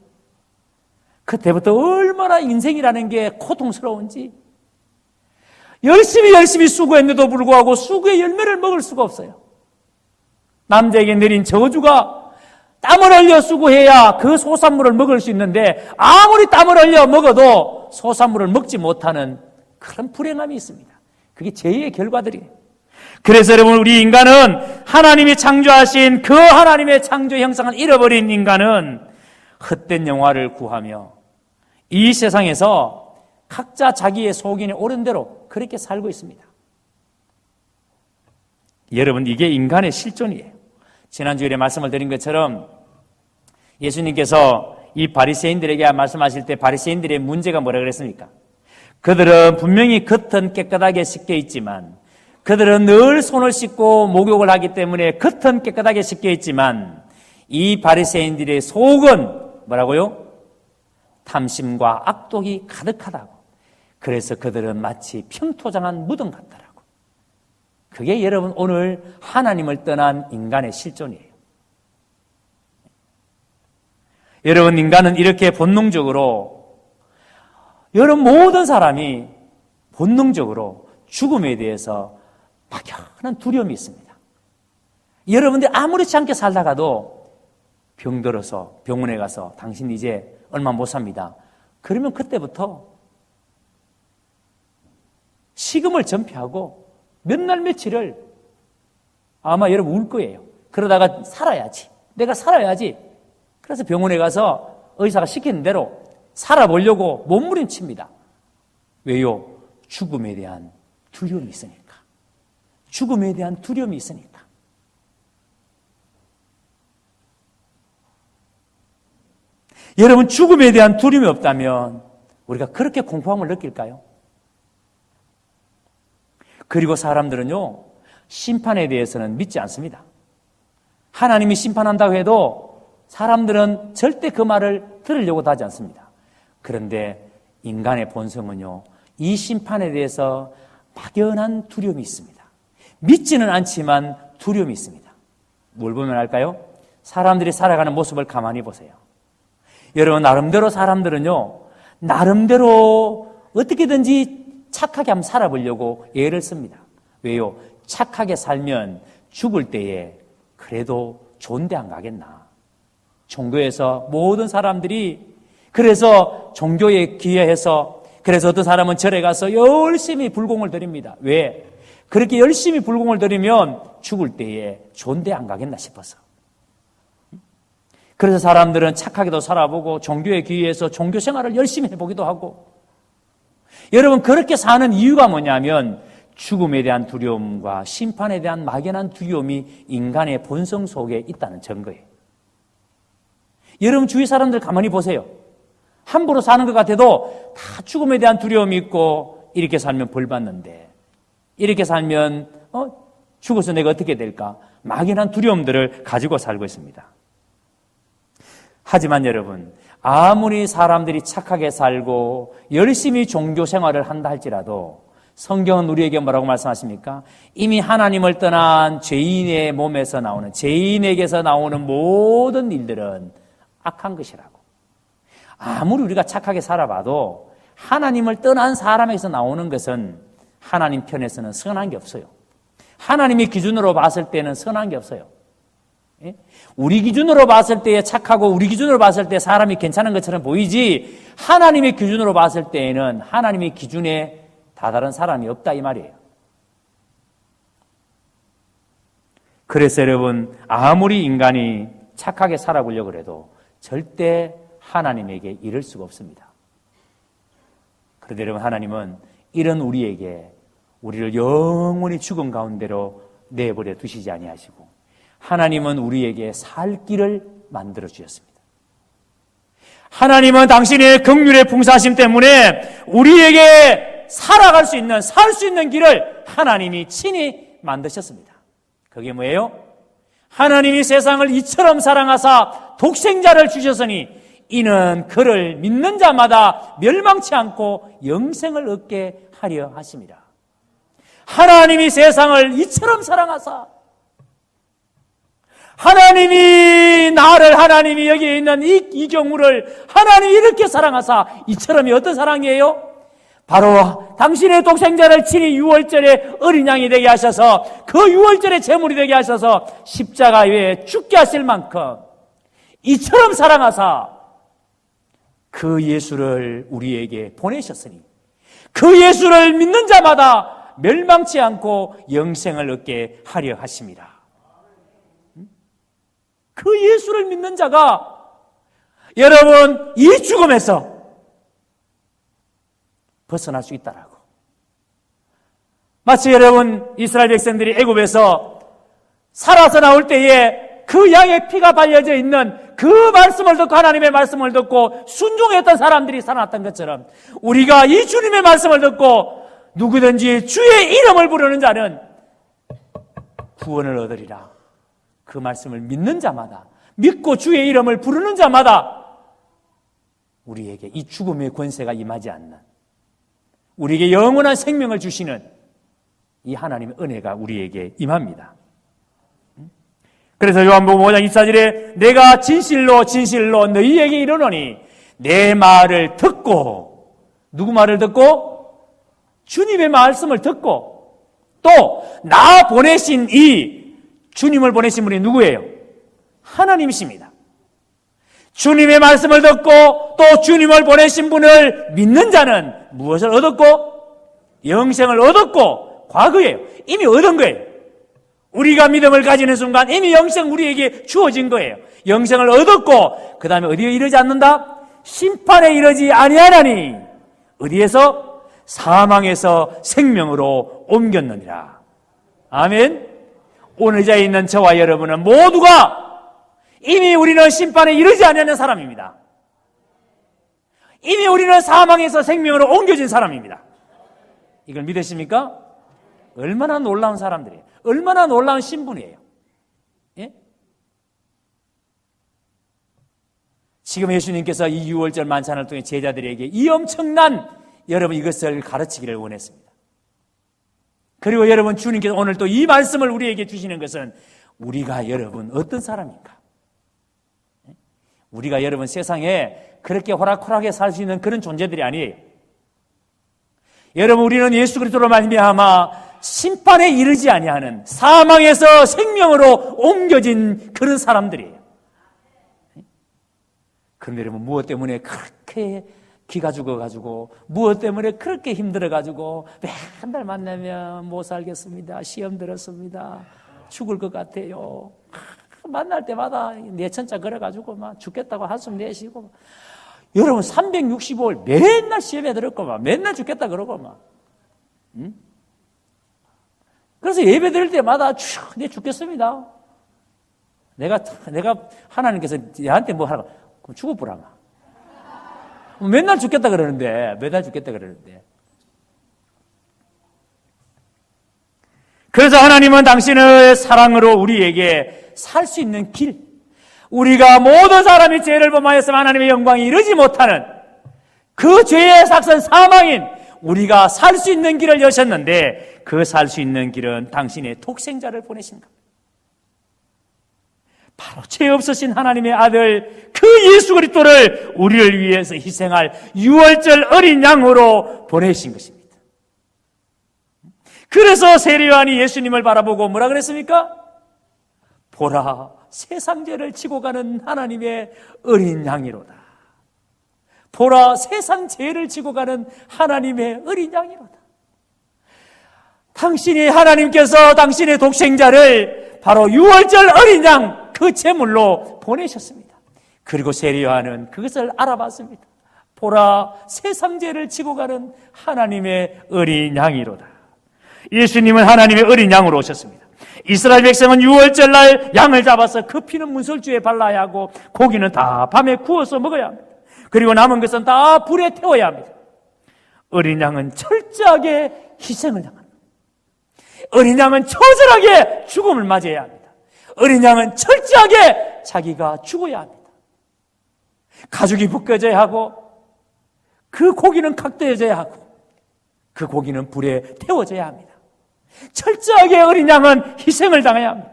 그때부터 얼마나 인생이라는 게 고통스러운지, 열심히 수고했는데도 불구하고 수고의 열매를 먹을 수가 없어요. 남자에게 내린 저주가 땀을 흘려 수고해야 그 소산물을 먹을 수 있는데 아무리 땀을 흘려 먹어도 소산물을 먹지 못하는 그런 불행함이 있습니다. 그게 죄의 결과들이에요. 그래서 여러분, 우리 인간은 하나님이 창조하신 그 하나님의 창조 형상을 잃어버린 인간은 헛된 영화를 구하며 이 세상에서 각자 자기의 속인에 옳은 대로 그렇게 살고 있습니다. 여러분, 이게 인간의 실존이에요. 지난주에 말씀을 드린 것처럼 예수님께서 이 바리새인들에게 말씀하실 때 바리새인들의 문제가 뭐라 그랬습니까? 그들은 분명히 겉은 깨끗하게 씻겨 있지만, 그들은 늘 손을 씻고 목욕을 하기 때문에 겉은 깨끗하게 씻겨 있지만 이 바리새인들의 속은 뭐라고요? 탐심과 악독이 가득하다고. 그래서 그들은 마치 평토장한 무덤 같다라고. 그게 여러분 오늘 하나님을 떠난 인간의 실존이에요. 여러분, 인간은 이렇게 본능적으로, 여러분 모든 사람이 본능적으로 죽음에 대해서 막연한 두려움이 있습니다. 여러분들 아무렇지 않게 살다가도 병들어서 병원에 가서 당신 이제 얼마 못 삽니다. 그러면 그때부터 식음을 전폐하고 몇 날 며칠을 아마 여러분 울 거예요. 그러다가 살아야지. 내가 살아야지. 그래서 병원에 가서 의사가 시키는 대로 살아보려고 몸부림칩니다. 왜요? 죽음에 대한 두려움이 있으니까. 죽음에 대한 두려움이 있으니까. 여러분, 죽음에 대한 두려움이 없다면 우리가 그렇게 공포함을 느낄까요? 그리고 사람들은요, 심판에 대해서는 믿지 않습니다. 하나님이 심판한다고 해도 사람들은 절대 그 말을 들으려고 하지 않습니다. 그런데 인간의 본성은요, 이 심판에 대해서 막연한 두려움이 있습니다. 믿지는 않지만 두려움이 있습니다. 뭘 보면 알까요? 사람들이 살아가는 모습을 가만히 보세요. 여러분, 나름대로 사람들은요, 나름대로 어떻게든지 착하게 한번 살아보려고 애를 씁니다. 왜요? 착하게 살면 죽을 때에 그래도 좋은 데 안 가겠나. 종교에서 모든 사람들이 그래서 종교에 기여해서, 그래서 어떤 사람은 절에 가서 열심히 불공을 드립니다. 왜? 그렇게 열심히 불공을 드리면 죽을 때에 좋은 데 안 가겠나 싶어서. 그래서 사람들은 착하게도 살아보고 종교에 귀의해서 종교 생활을 열심히 해보기도 하고, 여러분 그렇게 사는 이유가 뭐냐면 죽음에 대한 두려움과 심판에 대한 막연한 두려움이 인간의 본성 속에 있다는 증거예요. 여러분 주위 사람들 가만히 보세요. 함부로 사는 것 같아도 다 죽음에 대한 두려움이 있고, 이렇게 살면 벌 받는데, 이렇게 살면 죽어서 내가 어떻게 될까? 막연한 두려움들을 가지고 살고 있습니다. 하지만 여러분, 아무리 사람들이 착하게 살고 열심히 종교 생활을 한다 할지라도 성경은 우리에게 뭐라고 말씀하십니까? 이미 하나님을 떠난 죄인의 몸에서 나오는, 죄인에게서 나오는 모든 일들은 악한 것이라고. 아무리 우리가 착하게 살아봐도 하나님을 떠난 사람에게서 나오는 것은 하나님 편에서는 선한 게 없어요. 하나님의 기준으로 봤을 때는 선한 게 없어요. 우리 기준으로 봤을 때 착하고 우리 기준으로 봤을 때 사람이 괜찮은 것처럼 보이지, 하나님의 기준으로 봤을 때에는 하나님의 기준에 다다른 사람이 없다 이 말이에요. 그래서 여러분, 아무리 인간이 착하게 살아보려고 해도 절대 하나님에게 이를 수가 없습니다. 그런데 여러분, 하나님은 이런 우리를 영원히 죽음 가운데로 내버려 두시지 아니하시고, 하나님은 우리에게 살 길을 만들어 주셨습니다. 하나님은 당신의 긍휼의 풍사심 때문에 우리에게 살아갈 수 있는, 살 수 있는 길을 하나님이 친히 만드셨습니다. 그게 뭐예요? 하나님이 세상을 이처럼 사랑하사 독생자를 주셨으니 이는 그를 믿는 자마다 멸망치 않고 영생을 얻게 하려 하심이라. 하나님이 세상을 이처럼 사랑하사, 하나님이 여기에 있는 이 경우를 하나님이 이렇게 사랑하사, 이처럼이 어떤 사랑이에요? 바로 당신의 독생자를 친히 유월절에 어린 양이 되게 하셔서, 그 유월절의 제물이 되게 하셔서 십자가 위에 죽게 하실 만큼 이처럼 사랑하사 그 예수를 우리에게 보내셨으니 그 예수를 믿는 자마다 멸망치 않고 영생을 얻게 하려 하심이라. 그 예수를 믿는 자가 여러분 이 죽음에서 벗어날 수 있다라고. 마치 여러분 이스라엘 백성들이 애굽에서 살아서 나올 때에 그 양의 피가 발려져 있는 그 말씀을 듣고, 하나님의 말씀을 듣고 순종했던 사람들이 살아났던 것처럼, 우리가 이 주님의 말씀을 듣고 누구든지 주의 이름을 부르는 자는 구원을 얻으리라. 그 말씀을 믿는 자마다, 믿고 주의 이름을 부르는 자마다 우리에게 이 죽음의 권세가 임하지 않는, 우리에게 영원한 생명을 주시는 이 하나님의 은혜가 우리에게 임합니다. 그래서 요한복음 5장 24절에 내가 진실로 진실로 너희에게 이르노니 내 말을 듣고, 누구 말을 듣고? 주님의 말씀을 듣고, 또 나 보내신 이 주님을 보내신 분이 누구예요? 하나님이십니다. 주님의 말씀을 듣고 또 주님을 보내신 분을 믿는 자는 무엇을 얻었고? 영생을 얻었고, 과거예요. 이미 얻은 거예요. 우리가 믿음을 가지는 순간 이미 영생 우리에게 주어진 거예요. 영생을 얻었고, 그 다음에 어디에 이르지 않는다? 심판에 이르지 아니하나니 어디에서? 사망에서 생명으로 옮겼느니라. 아멘. 오늘 이 자리에 있는 저와 여러분은 모두가 이미 우리는 심판에 이르지 않는 사람입니다. 이미 우리는 사망에서 생명으로 옮겨진 사람입니다. 이걸 믿으십니까? 얼마나 놀라운 사람들이에요. 얼마나 놀라운 신분이에요. 예? 지금 예수님께서 이 유월절 만찬을 통해 제자들에게 이 엄청난, 여러분 이것을 가르치기를 원했습니다. 그리고 여러분, 주님께서 오늘 또 이 말씀을 우리에게 주시는 것은 우리가 여러분 어떤 사람인가? 우리가 여러분 세상에 그렇게 호락호락하게 살 수 있는 그런 존재들이 아니에요. 여러분, 우리는 예수 그리스도로 말미암아 심판에 이르지 아니하는, 사망에서 생명으로 옮겨진 그런 사람들이에요. 그런데 여러분, 무엇 때문에 그렇게 기가 죽어가지고, 무엇 때문에 그렇게 힘들어가지고 맨날 만나면 못 살겠습니다, 시험 들었습니다, 죽을 것 같아요, 만날 때마다 내천자 걸어가지고 막 죽겠다고 한숨 내쉬고. 여러분 365일 맨날 시험에 들었고 막 맨날 죽겠다 그러고 막. 응? 그래서 예배 드릴 때마다 내 죽겠습니다. 내가 하나님께서 얘한테 뭐 하라고 그럼 죽어보라마. 맨날 죽겠다 그러는데 그래서 하나님은 당신의 사랑으로 우리에게 살 수 있는 길, 우리가 모든 사람이 죄를 범하였으면 하나님의 영광이 이르지 못하는 그 죄의 삭선 사망인 우리가 살 수 있는 길을 여셨는데 그 살 수 있는 길은 당신의 독생자를 보내신 겁니다. 바로 죄 없으신 하나님의 아들 그 예수 그리스도를 우리를 위해서 희생할 유월절 어린 양으로 보내신 것입니다. 그래서 세례요한이 예수님을 바라보고 뭐라 그랬습니까? 보라, 세상 죄를 지고 가는 하나님의 어린 양이로다. 보라, 세상 죄를 지고 가는 하나님의 어린 양이로다. 당신이 하나님께서 당신의 독생자를 바로 유월절 어린 양 그 제물로 보내셨습니다. 그리고 세례요한은 그것을 알아봤습니다. 보라, 세상 죄를 지고 가는 하나님의 어린 양이로다. 예수님은 하나님의 어린 양으로 오셨습니다. 이스라엘 백성은 유월절 날 양을 잡아서 그 피는 문설주에 발라야 하고 고기는 다 밤에 구워서 먹어야 합니다. 그리고 남은 것은 다 불에 태워야 합니다. 어린 양은 철저하게 희생을 당합니다. 어린 양은 처절하게 죽음을 맞이해야 합니다. 어린 양은 철저하게 자기가 죽어야 합니다. 가죽이 벗겨져야 하고 그 고기는 각도해져야 하고 그 고기는 불에 태워져야 합니다. 철저하게 어린 양은 희생을 당해야 합니다.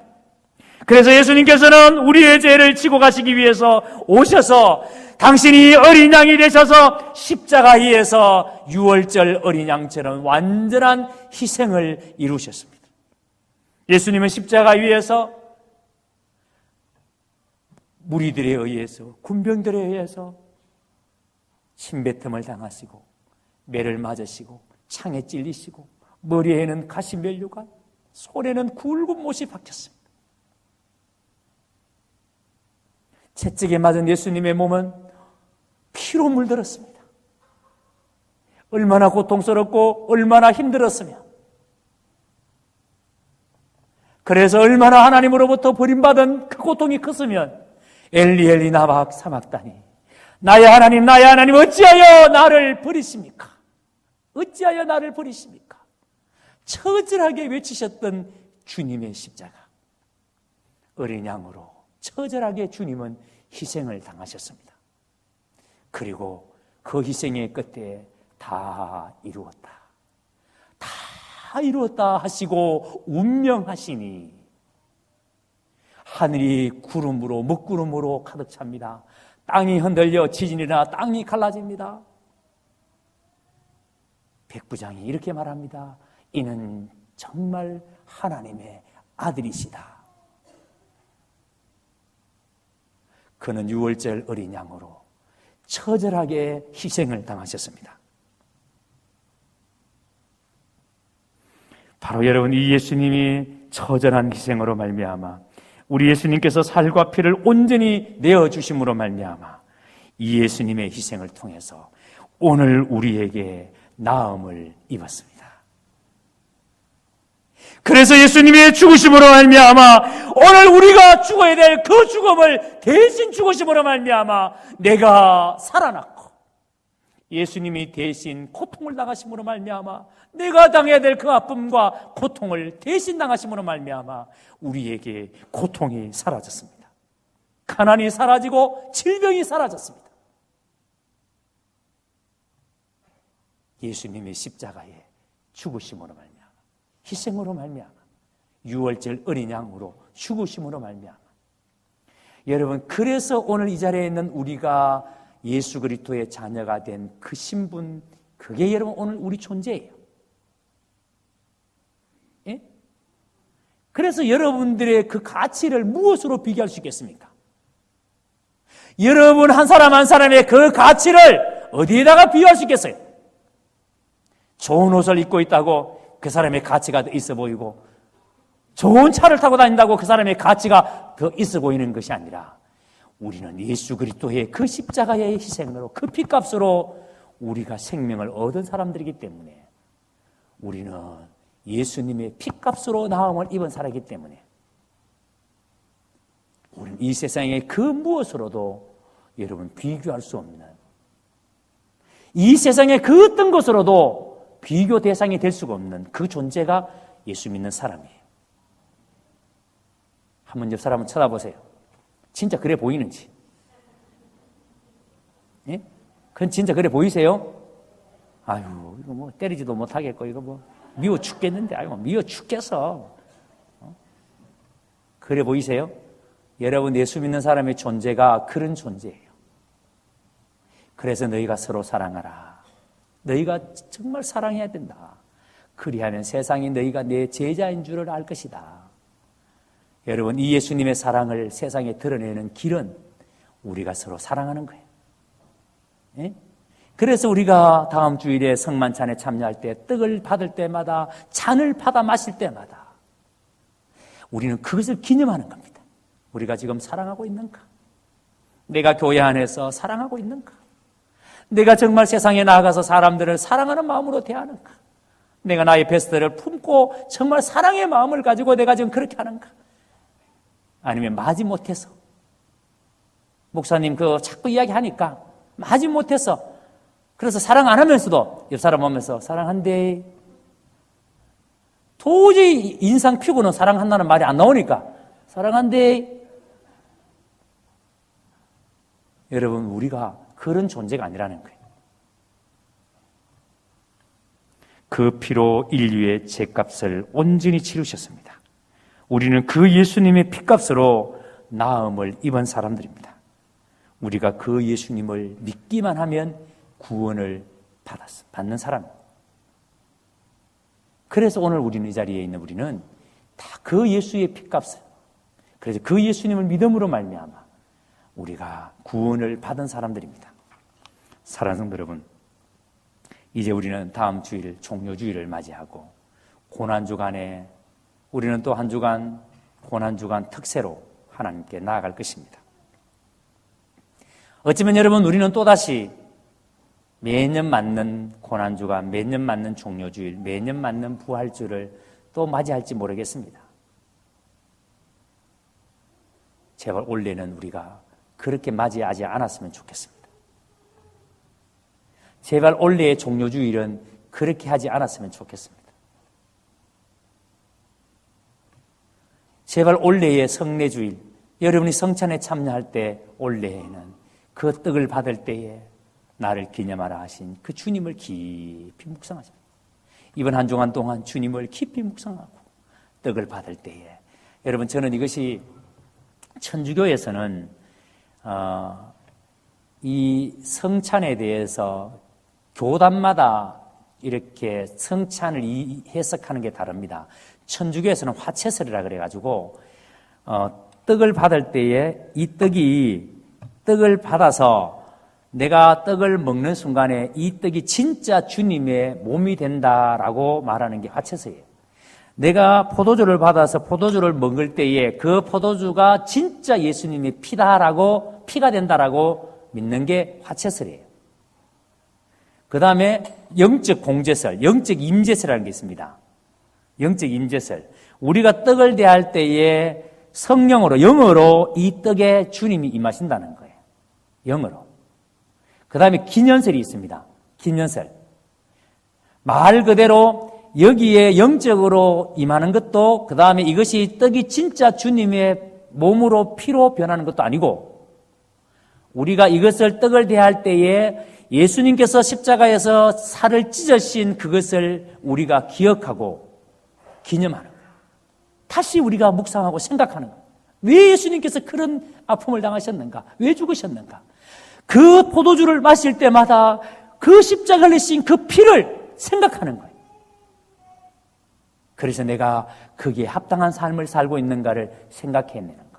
그래서 예수님께서는 우리의 죄를 지고 가시기 위해서 오셔서 당신이 어린 양이 되셔서 십자가 위에서 유월절 어린 양처럼 완전한 희생을 이루셨습니다. 예수님은 십자가 위에서 무리들에 의해서, 군병들에 의해서 침뱉음을 당하시고 매를 맞으시고 창에 찔리시고 머리에는 가시면류관, 손에는 굵은 못이 박혔습니다. 채찍에 맞은 예수님의 몸은 피로 물들었습니다. 얼마나 고통스럽고 얼마나 힘들었으며, 그래서 얼마나 하나님으로부터 버림받은 그 고통이 컸으면 엘리 엘리 나박 사막다니, 나의 하나님 어찌하여 나를 버리십니까? 어찌하여 나를 버리십니까? 처절하게 외치셨던 주님의 십자가, 어린 양으로 처절하게 주님은 희생을 당하셨습니다. 그리고 그 희생의 끝에 다 이루었다, 다 이루었다 하시고 운명하시니 하늘이 구름으로, 먹구름으로 가득 찹니다. 땅이 흔들려 지진이 일어나 땅이 갈라집니다. 백부장이 이렇게 말합니다. 이는 정말 하나님의 아들이시다. 그는 유월절 어린 양으로 처절하게 희생을 당하셨습니다. 바로 여러분, 이 예수님이 처절한 희생으로 말미암아 우리 예수님께서 살과 피를 온전히 내어주심으로 말미암아 이 예수님의 희생을 통해서 오늘 우리에게 나음을 입었습니다. 그래서 예수님의 죽으심으로 말미암아 오늘 우리가 죽어야 될 그 죽음을 대신 죽으심으로 말미암아 내가 살아났고, 예수님이 대신 고통을 당하심으로 말미암아 내가 당해야 될 그 아픔과 고통을 대신 당하심으로 말미암아 우리에게 고통이 사라졌습니다. 가난이 사라지고 질병이 사라졌습니다. 예수님의 십자가에 죽으심으로 말미암아, 희생으로 말미암아, 유월절 어린 양으로 죽으심으로 말미암아, 여러분, 그래서 오늘 이 자리에 있는 우리가 예수 그리스도의 자녀가 된 그 신분, 그게 여러분 오늘 우리 존재예요. 예? 그래서 여러분들의 그 가치를 무엇으로 비교할 수 있겠습니까? 여러분 한 사람 한 사람의 그 가치를 어디에다가 비유할 수 있겠어요? 좋은 옷을 입고 있다고 그 사람의 가치가 있어 보이고, 좋은 차를 타고 다닌다고 그 사람의 가치가 더 있어 보이는 것이 아니라 우리는 예수 그리스도의 그 십자가의 희생으로 그 피값으로 우리가 생명을 얻은 사람들이기 때문에 우리는 예수님의 피값으로 나음을 입은 사람이기 때문에 우리는 이 세상의 그 무엇으로도 여러분 비교할 수 없는 이 세상의 그 어떤 것으로도 비교 대상이 될 수가 없는 그 존재가 예수 믿는 사람이에요. 한번 옆 사람을 쳐다보세요. 진짜 그래 보이는지. 예? 그건 진짜 그래 보이세요? 아유, 이거 뭐 때리지도 못하겠고, 이거 뭐 미워 죽겠는데, 아유, 미워 죽겠어. 그래 보이세요? 여러분, 예수 믿는 사람의 존재가 그런 존재예요. 그래서 너희가 서로 사랑하라. 너희가 정말 사랑해야 된다. 그리하면 세상이 너희가 내 제자인 줄을 알 것이다. 여러분, 이 예수님의 사랑을 세상에 드러내는 길은 우리가 서로 사랑하는 거예요. 예? 그래서 우리가 다음 주일에 성만찬에 참여할 때 떡을 받을 때마다 잔을 받아 마실 때마다 우리는 그것을 기념하는 겁니다. 우리가 지금 사랑하고 있는가? 내가 교회 안에서 사랑하고 있는가? 내가 정말 세상에 나아가서 사람들을 사랑하는 마음으로 대하는가? 내가 나의 베스트를 품고 정말 사랑의 마음을 가지고 내가 지금 그렇게 하는가? 아니면 마지못해서 목사님 그 자꾸 이야기하니까 마지못해서 그래서 사랑 안 하면서도 옆 사람 오면서 사랑한대 도저히 인상 피고는 사랑한다는 말이 안 나오니까 사랑한대. 여러분, 우리가 그런 존재가 아니라는 거예요. 그 피로 인류의 죄값을 온전히 치르셨습니다. 우리는 그 예수님의 피값으로 나음을 입은 사람들입니다. 우리가 그 예수님을 믿기만 하면 구원을 받는 사람입니다. 그래서 오늘 우리는 이 자리에 있는 우리는 다 그 예수의 피값을, 그래서 그 예수님을 믿음으로 말미암아 우리가 구원을 받은 사람들입니다. 사랑하는 성도 여러분, 이제 우리는 다음 주일 종료주일을 맞이하고 고난주간에 우리는 또 한 주간 고난주간 특세로 하나님께 나아갈 것입니다. 어쩌면 여러분, 우리는 또다시 매년 맞는 고난주간, 매년 맞는 종료주일, 매년 맞는 부활주를 또 맞이할지 모르겠습니다. 제발 올해는 우리가 그렇게 맞이하지 않았으면 좋겠습니다. 제발 올해의 종료주일은 그렇게 하지 않았으면 좋겠습니다. 제발 올해의 성례주일, 여러분이 성찬에 참여할 때 올해에는 그 떡을 받을 때에 나를 기념하라 하신 그 주님을 깊이 묵상하십니다. 이번 한 주간 동안 주님을 깊이 묵상하고 떡을 받을 때에 여러분, 저는 이것이 천주교에서는 이 성찬에 대해서 교단마다 이렇게 성찬을 해석하는 게 다릅니다. 천주교에서는 화채설이라 그래가지고 떡을 받을 때에 이 떡을 받아서 내가 떡을 먹는 순간에 이 떡이 진짜 주님의 몸이 된다라고 말하는 게 화채설이에요. 내가 포도주를 받아서 포도주를 먹을 때에 그 포도주가 진짜 예수님의 피가 된다라고 믿는 게 화채설이에요. 그 다음에 영적 공제설, 영적 임재설이라는 게 있습니다. 영적 임재설. 우리가 떡을 대할 때에 성령으로, 영으로 이 떡에 주님이 임하신다는 거예요. 영으로. 그 다음에 기념설이 있습니다. 기념설. 말 그대로 여기에 영적으로 임하는 것도, 그 다음에 이것이 떡이 진짜 주님의 몸으로 피로 변하는 것도 아니고, 우리가 이것을 떡을 대할 때에 예수님께서 십자가에서 살을 찢으신 그것을 우리가 기억하고 기념하는 거예요. 다시 우리가 묵상하고 생각하는 거예요. 왜 예수님께서 그런 아픔을 당하셨는가? 왜 죽으셨는가? 그 포도주를 마실 때마다 그 십자가를 내신 그 피를 생각하는 거예요. 그래서 내가 거기에 합당한 삶을 살고 있는가를 생각해내는 거.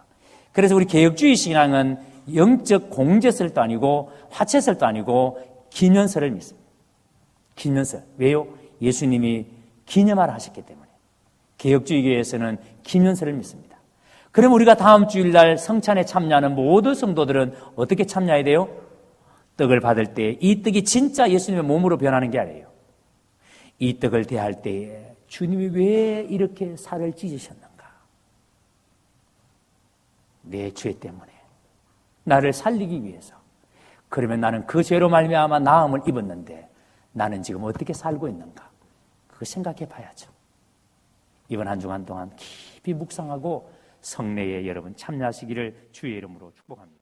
그래서 우리 개혁주의 신앙은 영적 공제설도 아니고 화채설도 아니고 기념설을 믿습니다. 기념설. 왜요? 예수님이 기념하라 하셨기 때문에. 개혁주의교회에서는 김현세를 믿습니다. 그럼 우리가 다음 주일날 성찬에 참여하는 모든 성도들은 어떻게 참여해야 돼요? 떡을 받을 때 이 떡이 진짜 예수님의 몸으로 변하는 게 아니에요. 이 떡을 대할 때에 주님이 왜 이렇게 살을 찢으셨는가? 내 죄 때문에 나를 살리기 위해서. 그러면 나는 그 죄로 말미암아 나음을 입었는데 나는 지금 어떻게 살고 있는가? 그거 생각해 봐야죠. 이번 한 주간 동안 깊이 묵상하고 성례에 여러분 참여하시기를 주의 이름으로 축복합니다.